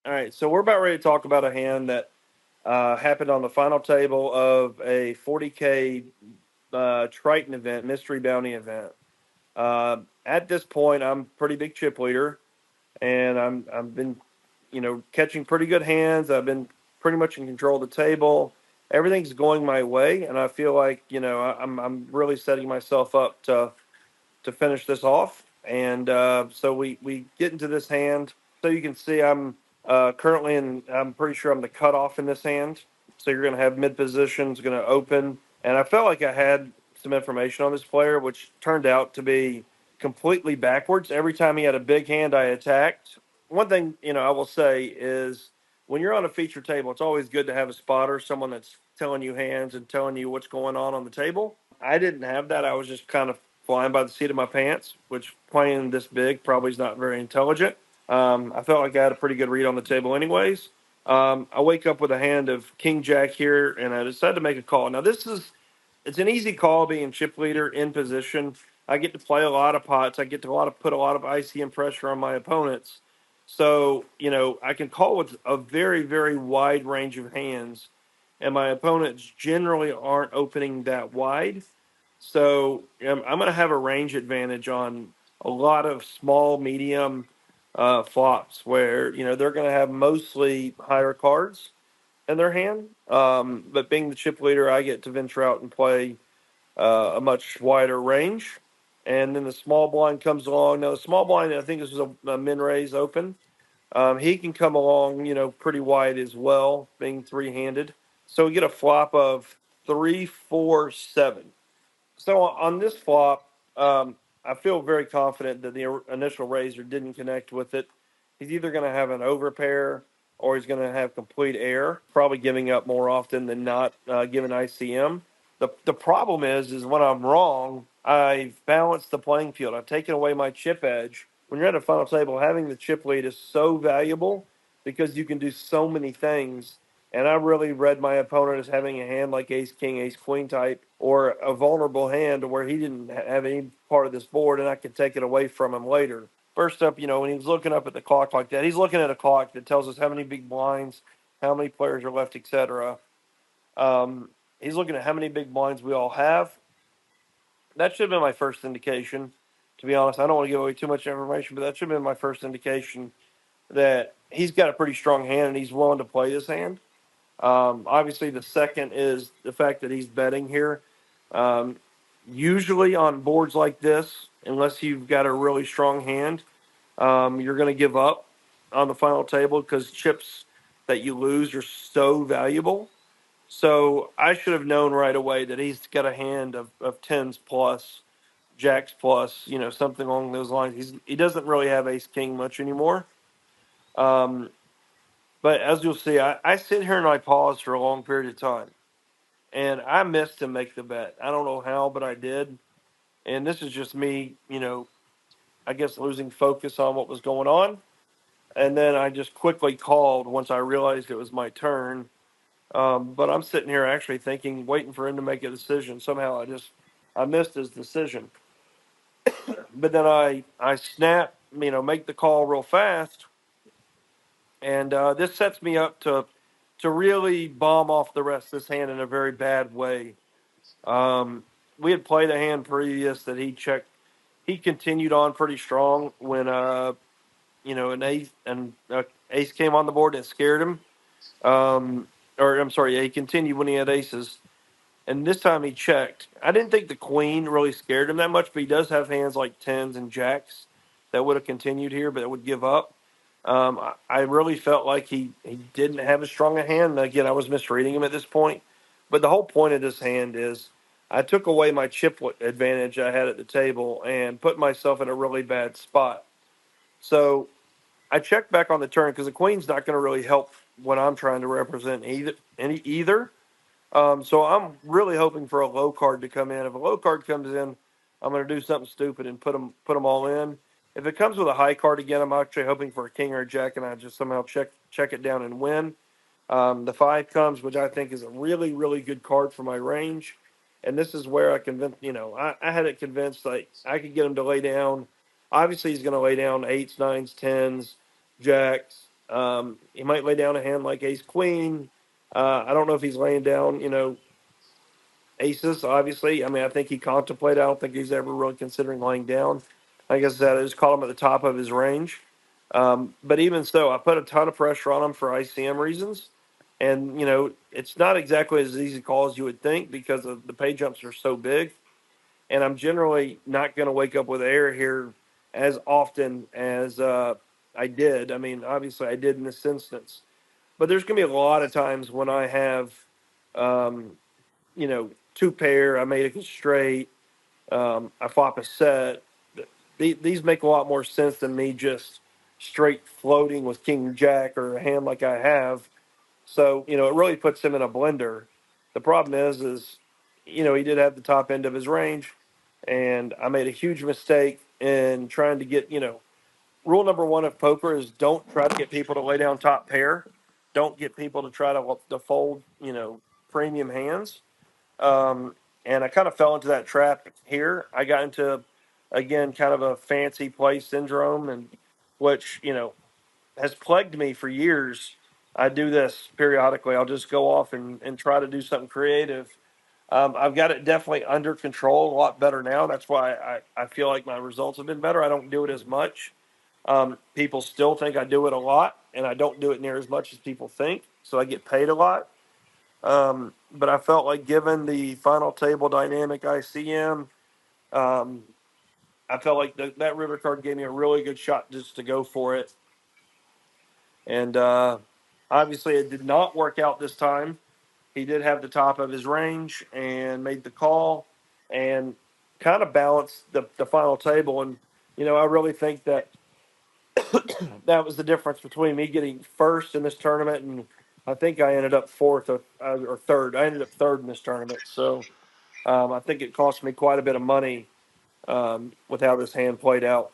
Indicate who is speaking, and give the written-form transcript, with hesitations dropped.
Speaker 1: All right, so we're about ready to talk about a hand that happened on the final table of a 40K Triton event, mystery bounty event. At this point, I'm pretty big chip leader, and I've been, catching pretty good hands. I've been pretty much in control of the table. Everything's going my way, and I feel like I'm really setting myself up to finish this off. And so we get into this hand. So you can see I'm currently in. I'm pretty sure I'm the cutoff in this hand. So you're going to have mid positions, going to open, and I felt like I had some information on this player, which turned out to be completely backwards. Every time he had a big hand, I attacked. One thing I will say is when you're on a feature table, it's always good to have a spotter, someone that's telling you hands and telling you what's going on the table. I didn't have that. I was just kind of flying by the seat of my pants, which playing this big probably is not very intelligent. I felt like I had a pretty good read on the table, anyways. I wake up with a hand of King Jack here, and I decided to make a call. Now, it's an easy call being chip leader in position. I get to play a lot of pots. I get to put a lot of ICM pressure on my opponents. So, I can call with a very, very wide range of hands, and my opponents generally aren't opening that wide. So I'm going to have a range advantage on a lot of small, medium flops where, they're going to have mostly higher cards in their hand. But being the chip leader, I get to venture out and play a much wider range. And then the small blind comes along. Now, the small blind, I think this is a min raise open. He can come along, pretty wide as well, being three handed. So we get a flop of 3, 4, 7. So on this flop, I feel very confident that the initial raiser didn't connect with it. He's either going to have an overpair or he's going to have complete air, probably giving up more often than not, given ICM. The problem is when I'm wrong, I've balanced the playing field. I've taken away my chip edge. When you're at a final table, having the chip lead is so valuable because you can do so many things. And I really read my opponent as having a hand like ace king, ace queen type, or a vulnerable hand where he didn't have any part of this board, and I could take it away from him later. First up, when he's looking up at the clock like that, he's looking at a clock that tells us how many big blinds, how many players are left, etc. He's looking at how many big blinds we all have. That should have been my first indication. To be honest, I don't want to give away too much information, but that should have been my first indication that he's got a pretty strong hand and he's willing to play this hand. Obviously, the second is the fact that he's betting here. Um, Usually on boards like this, unless you've got a really strong hand, you're going to give up on the final table because chips that you lose are so valuable. So I should have known right away that he's got a hand of tens plus, jacks plus, something along those lines. He doesn't really have ace king much anymore. Um, but as you'll see, I sit here and I pause for a long period of time. And I missed to make the bet. I don't know how, but I did. And this is just me, I guess losing focus on what was going on. And then I just quickly called once I realized it was my turn. But I'm sitting here actually thinking, waiting for him to make a decision. Somehow I missed his decision. But then I snap, make the call real fast. And this sets me up to really bomb off the rest of this hand in a very bad way. We had played a hand previous that he checked. He continued on pretty strong when an ace came on the board and it scared him. Or I'm sorry, yeah, he continued when he had aces. And this time he checked. I didn't think the queen really scared him that much, but he does have hands like tens and jacks that would have continued here, but it would give up. I really felt like he didn't have as strong a hand. Again, I was misreading him at this point. But the whole point of this hand is I took away my chip advantage I had at the table and put myself in a really bad spot. So I checked back on the turn because the queen's not going to really help what I'm trying to represent either. So I'm really hoping for a low card to come in. If a low card comes in, I'm going to do something stupid and put them all in. If it comes with a high card again, I'm actually hoping for a king or a jack, and I just somehow check it down and win. The five comes, which I think is a really really good card for my range, and this is where I convinced. I had it convinced like I could get him to lay down. Obviously, he's going to lay down eights, nines, tens, jacks, He might lay down a hand like ace queen. I don't know if he's laying down, aces, obviously. I mean, I think he contemplated. I don't think he's ever really considering laying down. Like I said, I just caught him at the top of his range. But even so, I put a ton of pressure on him for ICM reasons. And, it's not exactly as easy a call as you would think because the pay jumps are so big. And I'm generally not going to wake up with air here as often as I did. I mean, obviously, I did in this instance. But there's going to be a lot of times when I have, um, two pair, I made a straight, I flop a set. These make a lot more sense than me just straight floating with king jack or a hand like I have. So, it really puts him in a blender. The problem is, he did have the top end of his range, and I made a huge mistake in trying to get, rule number one of poker is don't try to get people to lay down top pair. Don't get people to try to fold, premium hands. And I kind of fell into that trap here. I got into, again, kind of a fancy play syndrome, and which, has plagued me for years. I do this periodically. I'll just go off and try to do something creative. I've got it definitely under control a lot better now. That's why I feel like my results have been better. I don't do it as much. People still think I do it a lot, and I don't do it near as much as people think. So I get paid a lot. But I felt like given the final table dynamic ICM, um, I felt like that river card gave me a really good shot just to go for it. And obviously, it did not work out this time. He did have the top of his range and made the call and kind of balanced the final table. And, I really think that that was the difference between me getting first in this tournament and I think I ended up fourth or third. I ended up third in this tournament. So I think it cost me quite a bit of money with how this hand played out.